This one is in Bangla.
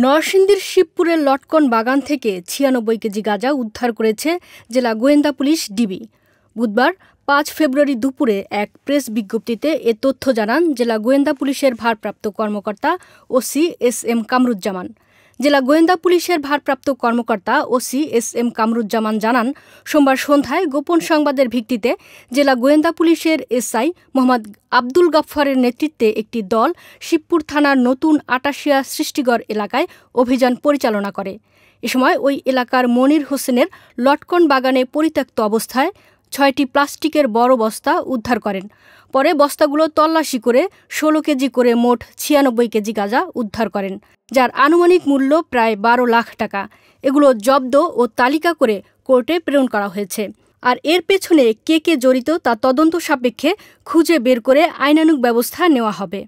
নরসিংদীর শিবপুরের লটকন বাগান থেকে ৯৬ কেজি গাঁজা উদ্ধার করেছে জেলা গোয়েন্দা পুলিশ ডিবি। বুধবার ৫ ফেব্রুয়ারি দুপুরে এক প্রেস বিজ্ঞপ্তিতে এ তথ্য জানান জেলা গোয়েন্দা পুলিশের ভারপ্রাপ্ত কর্মকর্তা ওসি এস.এম. কামরুজ্জামান। জেলা গোয়েন্দা পুলিশের ভারপ্রাপ্ত কর্মকর্তা ওসি এস.এম. কামরুজ্জামান জানান, সোমবার সন্ধ্যায় গোপন সংবাদের ভিত্তিতে জেলা গোয়েন্দা পুলিশের এসআই মোহাম্মদ আব্দুল গাফফারের নেতৃত্বে একটি দল শিবপুর থানার নতুন আটাশিয়া সৃষ্টিগড় এলাকায় অভিযান পরিচালনা করে। এ সময় ওই এলাকার মনির হোসেনের লটকন বাগানে পরিত্যক্ত অবস্থায় ৬টি প্লাস্টিকের বড় বস্তা উদ্ধার করেন। পরে বস্তাগুলো তল্লাশি করে ১৬ কেজি করে মোট ৯৬ কেজি গাঁজা উদ্ধার করেন, যার আনুমানিক মূল্য প্রায় ১২ লাখ টাকা। এগুলো জব্দ ও তালিকা করে কোর্টে প্রেরণ করা হয়েছে। আর এর পেছনে কে জড়িত তা তদন্ত সাপেক্ষে খুঁজে বের করে আইনানুগ ব্যবস্থা নেওয়া হবে।